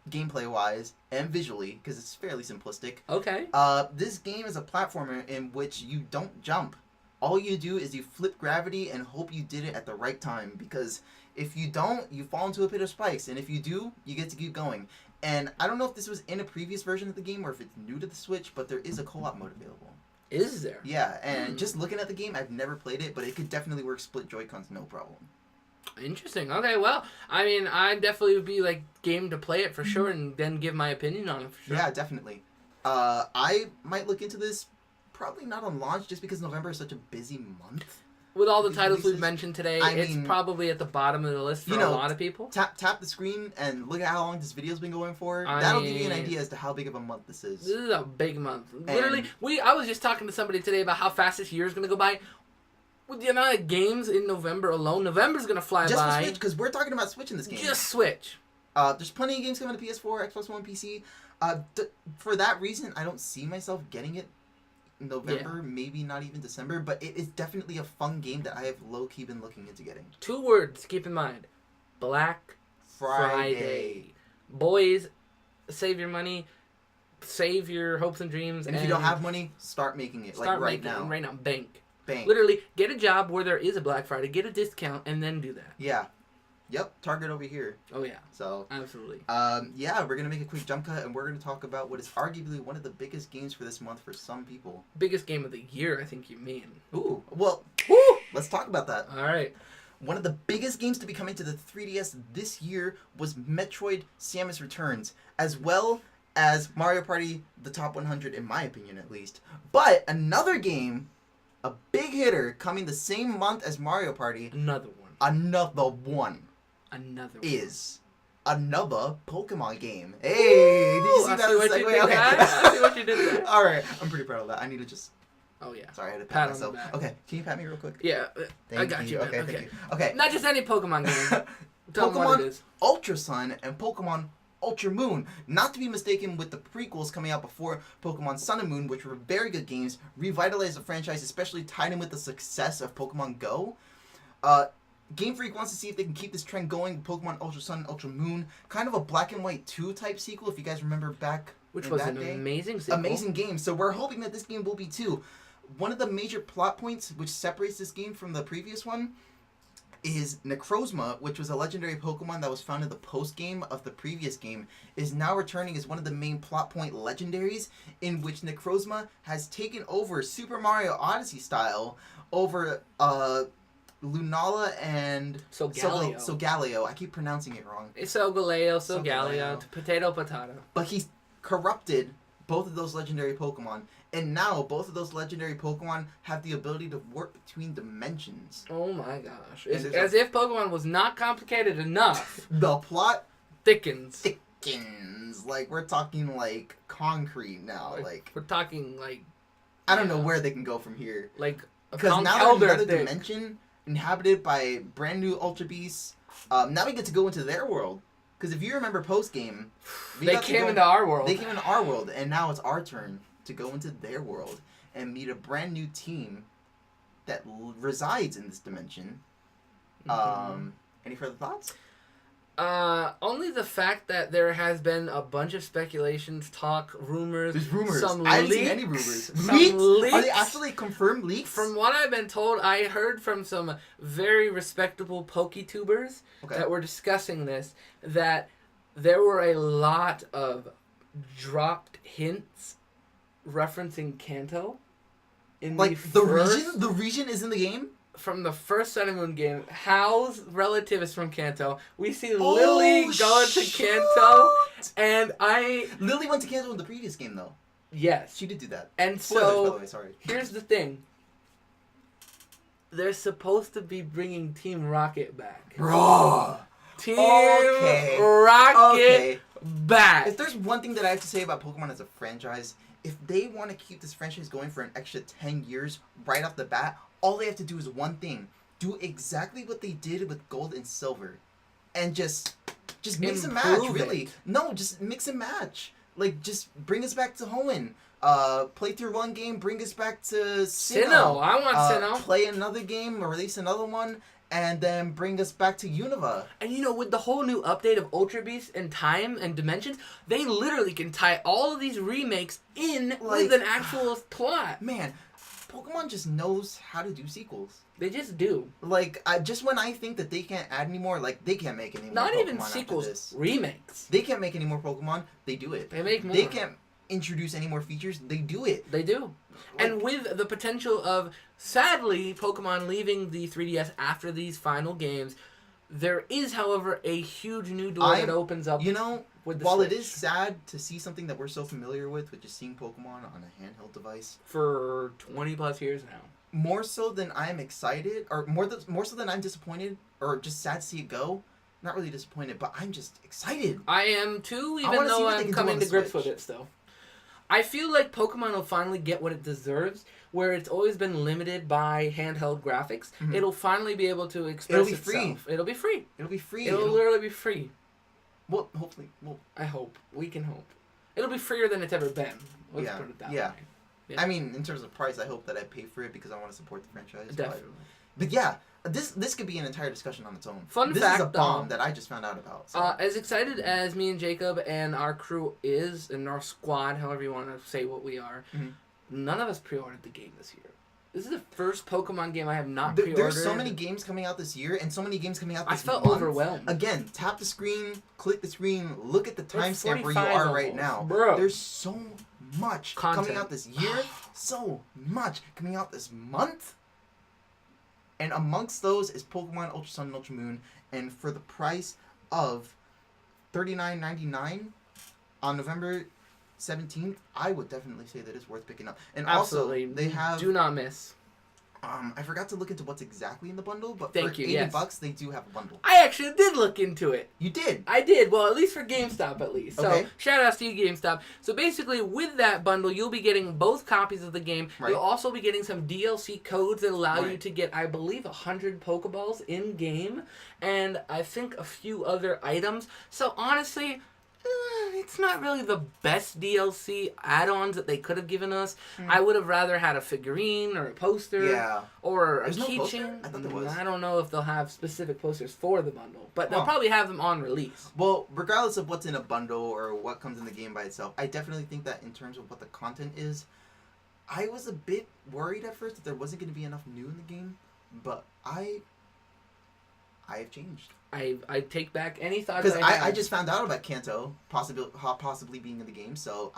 gameplay-wise and visually, because it's fairly simplistic. Okay. This game is a platformer in which you don't jump. All you do is you flip gravity and hope you did it at the right time, because if you don't, you fall into a pit of spikes, and if you do, you get to keep going. And I don't know if this was in a previous version of the game or if it's new to the Switch, but there is a co-op mode available. Is there? Yeah, and just looking at the game, I've never played it, but it could definitely work split Joy-Cons, no problem. Interesting. Okay, well, I mean, I definitely would be, like, game to play it for sure and then give my opinion on it for sure. Yeah, definitely. I might look into this, probably not on launch, just because November is such a busy month. With all the These titles we've releases, mentioned today, I it's mean, probably at the bottom of the list for a lot of people. Tap the screen and look at how long this video's been going for. That'll give you an idea as to how big of a month this is. This is a big month. Literally, I was just talking to somebody today about how fast this year is going to go by. With the amount of games in November alone, November's going to fly just by. Just for Switch, because we're talking about Switch in this game. Just Switch. There's plenty of games coming to PS4, Xbox One, PC. For that reason, I don't see myself getting it November, maybe not even December, but it is definitely a fun game that I have low-key been looking into getting. 2 words, keep in mind. Black Friday. Boys, save your money, save your hopes and dreams. And if you don't have money, start making it, right now. Right now, bank. Bank. Literally, get a job where there is a Black Friday, get a discount, and then do that. Yeah. Yep, Target over here. Oh, yeah. So, absolutely. Yeah, we're going to make a quick jump cut, and we're going to talk about what is arguably one of the biggest games for this month for some people. Biggest game of the year, I think you mean. Ooh, well, let's talk about that. All right. One of the biggest games to be coming to the 3DS this year was Metroid Samus Returns, as well as Mario Party, the top 100, in my opinion at least. But another game, a big hitter, coming the same month as Mario Party. Another one. Is another Pokemon game. Hey, did you see that segue? Okay. I see what you did there. All right, I'm pretty proud of that. I need to just. Oh yeah. Sorry, I had to pat myself. Okay, can you pat me real quick? Yeah, I got you. Man. Okay, thank you. Okay. Not just any Pokemon game. Tell them what it is. Ultra Sun and Pokemon Ultramoon, not to be mistaken with the prequels coming out before Pokemon Sun and Moon, which were very good games, revitalized the franchise, especially tied in with the success of Pokemon Go. Game Freak wants to see if they can keep this trend going. Pokemon Ultra Sun and Ultra Moon, kind of a Black and White 2 type sequel, if you guys remember back Which in was that an day. amazing sequel. Amazing game. So we're hoping that this game will be too. One of the major plot points which separates this game from the previous one is Necrozma, which was a legendary Pokemon that was found in the post-game of the previous game, is now returning as one of the main plot point legendaries, in which Necrozma has taken over Super Mario Odyssey style over Lunala and Solgaleo. I keep pronouncing it wrong. It's Solgaleo, potato. But he's corrupted both of those legendary Pokemon, and now both of those legendary Pokemon have the ability to warp between dimensions. Oh my gosh. It's as if Pokemon was not complicated enough. The plot thickens. Like, we're talking, like, concrete now. Like we're talking, like... I don't know where they can go from here. Like, because now they're another dimension inhabited by brand new Ultra Beasts. Now we get to go into their world. Because if you remember post-game... They came into our world. They came into our world, and now it's our turn to go into their world and meet a brand new team that resides in this dimension. Any further thoughts? Only the fact that there has been a bunch of speculations, talk, rumors. There's rumors. Some I haven't leaks, seen any rumors. Leaks? Are they actually confirmed leaks? From what I've been told, I heard from some very respectable PokeTubers that were discussing this, that there were a lot of dropped hints referencing Kanto. In like the region is in the game? From the first Sun and Moon game, Hal's relative is from Kanto. We see Lily go to Kanto, and Lily went to Kanto in the previous game, though. Yes. She did do that. And spoilers, by the way, sorry. Here's the thing. They're supposed to be bringing Team Rocket back. Bro! Team Rocket back! If there's one thing that I have to say about Pokemon as a franchise, if they want to keep this franchise going for an extra 10 years right off the bat, all they have to do is one thing. Do exactly what they did with Gold and Silver. And just mix and match, really. No, just mix and match. Like, just bring us back to Hoenn. Play through one game, bring us back to Sinnoh. I want Sinnoh. Play another game, or release another one, and then bring us back to Unova. And you know, with the whole new update of Ultra Beast and Time and Dimensions, they literally can tie all of these remakes in with an actual plot. Man, Pokemon just knows how to do sequels. They just do. Like, just when I think that they can't add any more, like, they can't make any more Not Pokemon even sequels, after this. remakes. They can't make any more Pokemon, they do it. They make more. They can't introduce any more features, they do it. They do. Like, and with the potential of, sadly, Pokemon leaving the 3DS after these final games, there is, however, a huge new door that opens up. You know, with the while Switch. it is sad to see something that we're so familiar with just seeing Pokemon on a handheld device. For 20 plus years now. More so than I'm excited, or more so than I'm disappointed, or just sad to see it go. Not really disappointed, but I'm just excited. I am too, even wanna see though what they I'm can do coming on to the grips Switch. with it still. I feel like Pokemon will finally get what it deserves, where it's always been limited by handheld graphics. Mhm. It'll finally be able to express It'll be free. itself. It'll be free. It'll be free. It'll literally be free. Well, hopefully. Well, I hope. We can hope. It'll be freer than it's ever been. Let's Yeah, put it that yeah. way. Yeah. I mean, in terms of price, I hope that I pay for it because I want to support the franchise. Definitely. But yeah, this could be an entire discussion on its own. Fun this fact, is a bomb that I just found out about. So. As excited as me and Jacob and our crew is, and our squad, however you want to say what we are, Mhm. none of us pre-ordered the game this year. This is the first Pokemon game I have not pre-ordered. There's so many games coming out this year, and so many games coming out this I felt month. overwhelmed. Again, tap the screen, click the screen, look at the We're timestamp where you 45 are right almost. now. Bro. There's so much Content. coming out this year, so much coming out this month. And amongst those is Pokemon Ultra Sun and Ultra Moon, and for the price of $39.99 on November 17th, I would definitely say that it's worth picking up. And Absolutely. also, they have... Do not miss. I forgot to look into what's exactly in the bundle, but Thank for you, $80, yes. they do have a bundle. I actually did look into it. You did? I did. Well, at least for GameStop, at least. So, Okay. shout out to you, GameStop. So, basically, with that bundle, you'll be getting both copies of the game. Right. You'll also be getting some DLC codes that allow you Right. to get, I believe, 100 Pokeballs in-game. And I think a few other items. So, honestly... it's not really the best DLC add-ons that they could have given us. I would have rather had a figurine or a poster Yeah. or a There's no poster? keychain. I thought there was. I don't know if they'll have specific posters for the bundle, but they'll Huh. probably have them on release. Well, regardless of what's in a bundle or what comes in the game by itself, I definitely think that in terms of what the content is, I was a bit worried at first that there wasn't going to be enough new in the game, but I have changed. I take back any thoughts Because I had. I just found out about Kanto possibly being in the game, so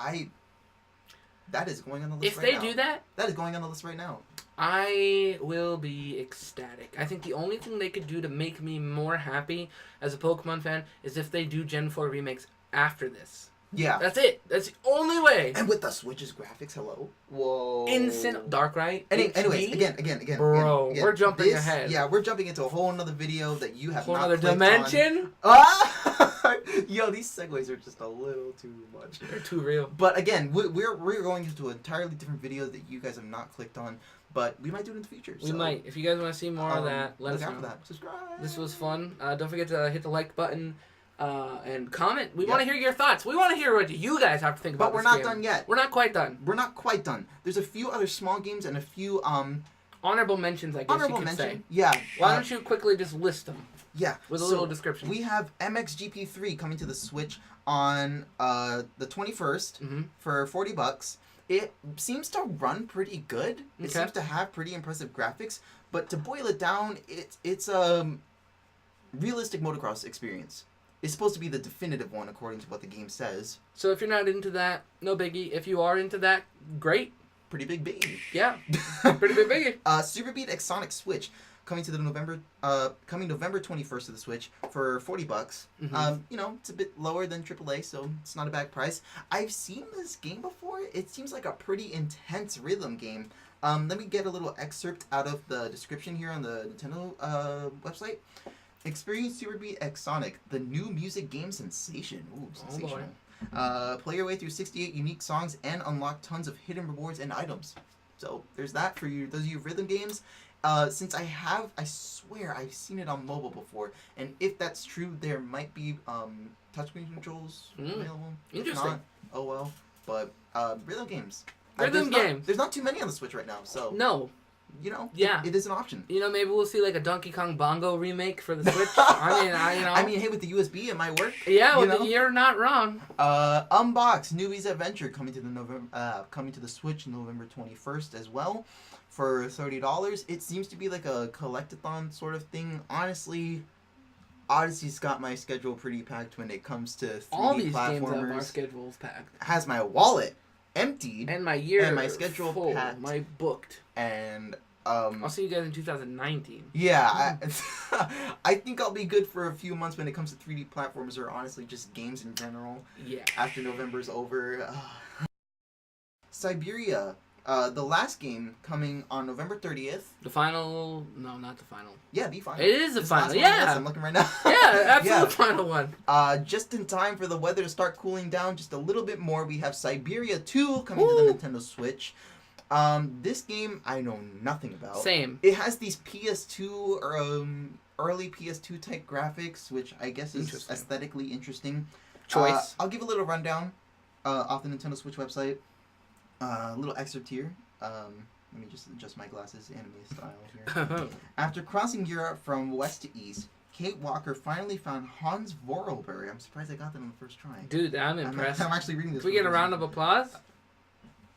that is going on the list if right they now. do that, That is going on the list right now. I will be ecstatic. I think the only thing they could do to make me more happy as a Pokemon fan is if they do Gen 4 remakes after this. Yeah. That's it. That's the only way. And with the Switch's graphics, hello. Whoa. Instant Darkrai. Anyways, HD? again. Bro, again, we're jumping this- ahead. Yeah, we're jumping into a whole another video that you have Whole not other clicked dimension. on. Ah! Yo, these segues are just a little too much. They're too real. But again, we're going into an entirely different video that you guys have not clicked on, but we might do it in the future. We so, might. If you guys want to see more of that, let look us out know. for that. Subscribe. This was fun. Don't forget to hit the like button and comment. We Yep. want to hear your thoughts. We want to hear what you guys have to think about But we're this not game. done yet. We're not quite done. We're not quite done. There's a few other small games and a few Honorable mentions, I guess honorable you could mention. say. Yeah. Why don't you quickly just list them Yeah. with a so little description? We have MXGP3 coming to the Switch on the 21st Mm-hmm. for $40. It seems to run pretty good. It Okay. seems to have pretty impressive graphics, but to boil it down, it's a realistic motocross experience. It's supposed to be the definitive one according to what the game says. So if you're not into that, no biggie. If you are into that, great. Pretty big baby. Yeah, pretty big biggie. Super Beat X Sonic Switch coming to the November 21st to the Switch for $40. Mhm. You know, it's a bit lower than AAA, so it's not a bad price. I've seen this game before. It seems like a pretty intense rhythm game. Let me get a little excerpt out of the description here on the Nintendo website. Experience Super Beat X Sonic, the new music game sensation. Ooh, sensational. Play your way through 68 unique songs and unlock tons of hidden rewards and items. So there's that for you. Those of you rhythm games. Since I swear I've seen it on mobile before, and if that's true, there might be touchscreen controls available. If Interesting. not, oh well. But rhythm games. Rhythm games. There's not too many on the Switch right now, so No. you know, Yeah. it is an option. You know, maybe we'll see like a Donkey Kong Bongo remake for the Switch. I mean, hey, with the USB, it might work. Yeah, you know? you're not wrong. Unbox Newbie's Adventure coming to the Switch November 21st as well for $30. It seems to be like a collectathon sort of thing. Honestly, Odyssey's got my schedule pretty packed when it comes to 3D All these platformers. games have our schedules packed. Has my wallet emptied And my year and my schedule full. packed. My booked. and I'll see you guys in 2019. yeah, I think I'll be good for a few months when it comes to 3D platformers or honestly just games in general. Yeah. After November's over. Siberia, the last game coming on November 30th. The final... No, not the final. Yeah, the final. It is the This final, last one, yeah. yes, I'm looking right now. Yeah, absolutely Yeah. the final one. Just in time for the weather to start cooling down just a little bit more, we have Siberia 2 coming to the Nintendo Switch. This game I know nothing about. Same. It has these PS2 or early PS2 type graphics, which I guess is aesthetically interesting. Choice. I'll give a little rundown off the Nintendo Switch website. A little excerpt here. Let me just adjust my glasses, anime style here. After crossing Europe from west to east, Kate Walker finally found Hans Vorarlberg. I'm surprised I got that on the first try. Dude, I'm impressed. I'm actually reading this. Can we get a round of applause?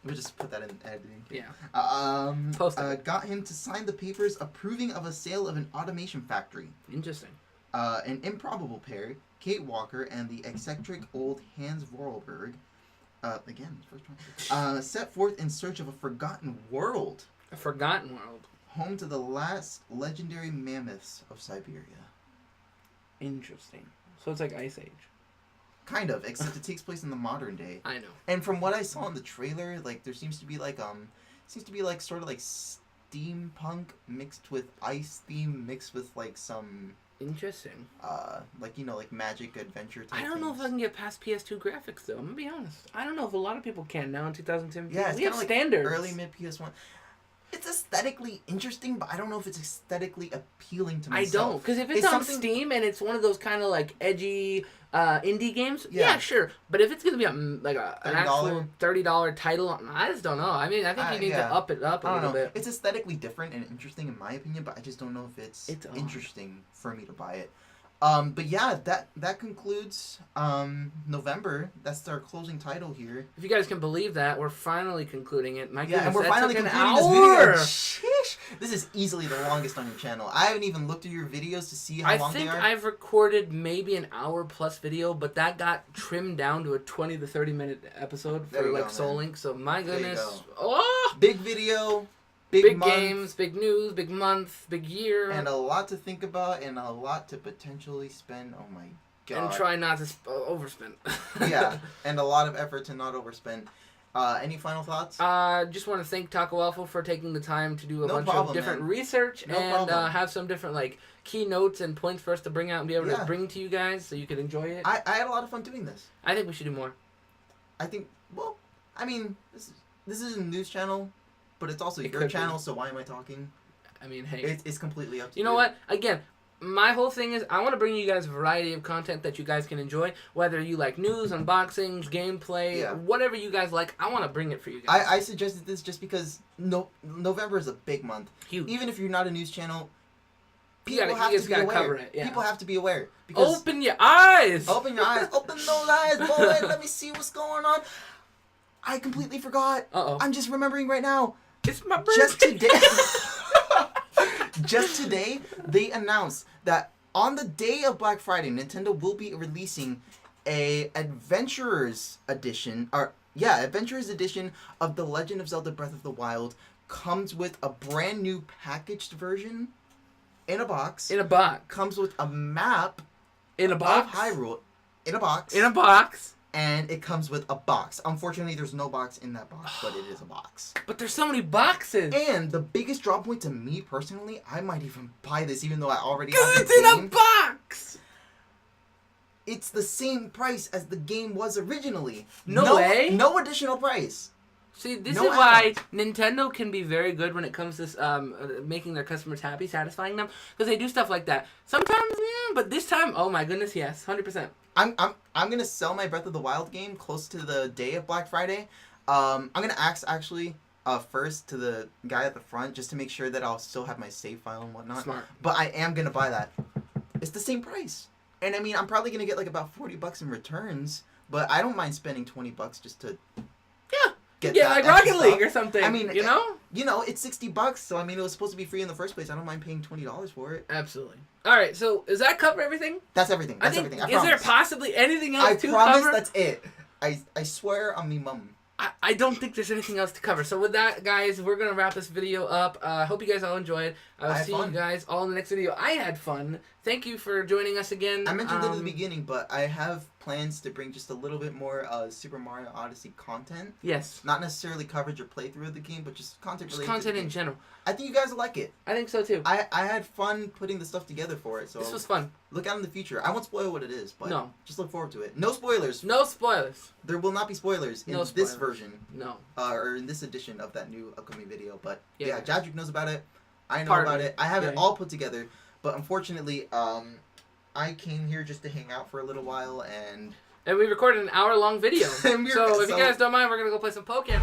We'll just put that in editing. Yeah. Post it. Got him to sign the papers approving of a sale of an automation factory. Interesting. An improbable pair, Kate Walker and the eccentric old Hans Vorarlberg, again, first one, set forth in search of a forgotten world. A forgotten world. Home to the last legendary mammoths of Siberia. Interesting. So it's like Ice Age. Kind of, except it takes place in the modern day. I know. And from what I saw in the trailer, like there seems to be like sort of like steampunk mixed with ice theme mixed with like some Interesting. like like magic adventure type I don't know if things. I can get past PS2 graphics though. I'm gonna be honest. I don't know if a lot of people can now in 2010. Yeah, it's we have kinda like standards. early mid PS1. It's aesthetically interesting, but I don't know if it's aesthetically appealing to myself. I don't, because if it's on Steam and it's one of those kind of like edgy indie games, yeah, sure. But if it's gonna be an actual $30 title, I just don't know. I mean, I think you need to up it up a little bit. It's aesthetically different and interesting in my opinion, but I just don't know if it's interesting for me to buy it. But yeah, that concludes November. That's our closing title here. If you guys can believe that, we're finally concluding it. My goodness, and we're that finally took an concluding hour. this video. Sheesh. This is easily the longest on your channel. I haven't even looked at your videos to see how long they are. I think I've recorded maybe an hour plus video, but that got trimmed down to a 20 to 30 minute episode for like Soul Link. So my goodness, big video. Big games, big news, big month, big year. And a lot to think about and a lot to potentially spend. Oh my god. And try not to overspend. Yeah, and a lot of effort to not overspend. Any final thoughts? Just want to thank Taco Waffle for taking the time to do a bunch of different research and have some different like keynotes and points for us to bring out and be able to bring to you guys so you could enjoy it. I had a lot of fun doing this. I think we should do more. I think, well, I mean, this is a news channel. But it's also your channel, so why am I talking? I mean, hey. It's completely up to you. You know what? Again, my whole thing is I want to bring you guys a variety of content that you guys can enjoy. Whether you like news, unboxings, gameplay, whatever you guys like, I want to bring it for you guys. I suggested this just because November is a big month. Huge. Even if you're not a news channel, people have to be aware. Cover it, yeah. People have to be aware. Because open your eyes! Open your eyes. Open those eyes, boy. Let me see what's going on. I completely forgot. Uh-oh. I'm just remembering right now. It's my birthday. Just today, they announced that on the day of Black Friday, Nintendo will be releasing a Adventurers Edition, Adventurers Edition of The Legend of Zelda Breath of the Wild. Comes with a brand new packaged version in a box. In a box. Comes with a map in a box of Hyrule in a box. In a box. And it comes with a box. Unfortunately, there's no box in that box, but it is a box. But there's so many boxes. And the biggest draw point to me personally, I might even buy this even though I already have the game. Because it's in a box! It's the same price as the game was originally. No way? No additional price. See, this No is why add-ons. Nintendo can be very good when it comes to making their customers happy, satisfying them, because they do stuff like that. Sometimes, but this time, oh my goodness, yes, 100%. I'm gonna sell my Breath of the Wild game close to the day of Black Friday. I'm gonna ask actually first to the guy at the front just to make sure that I'll still have my save file and whatnot. Smart. But I am gonna buy that. It's the same price, and I mean I'm probably gonna get like about $40 in returns. But I don't mind spending $20 just to get Yeah, that like Rocket extra League stuff. or something. I mean, you know? It's $60, so I mean it was supposed to be free in the first place. I don't mind paying $20 for it. Absolutely. All right, so does that cover everything? That's everything. That's everything. I Is promise. there possibly anything else I to promise cover? that's it. I swear on me mum. I don't think there's anything else to cover. So with that, guys, we're going to wrap this video up. I hope you guys all enjoyed. I'll see you guys all in the next video. I had fun. Thank you for joining us again. I mentioned it at the beginning, but I have plans to bring just a little bit more Super Mario Odyssey content. Yes. Not necessarily coverage or playthrough of the game, but just content related. Just content to the in game. general. I think you guys will like it. I think so too. I had fun putting the stuff together for it, so This was fun. look out in the future. I won't spoil what it is, but No. just look forward to it. No spoilers. No spoilers. There will not be spoilers in No this spoilers. version, No. or in this edition of that new upcoming video. But Yeah. yeah, Jadrick knows about it. I know Part of about it. it. I have it Yeah. all put together, but unfortunately, I came here just to hang out for a little while, and And we recorded an hour-long video. And So if you so- guys don't mind, we're going to go play some Pokemon.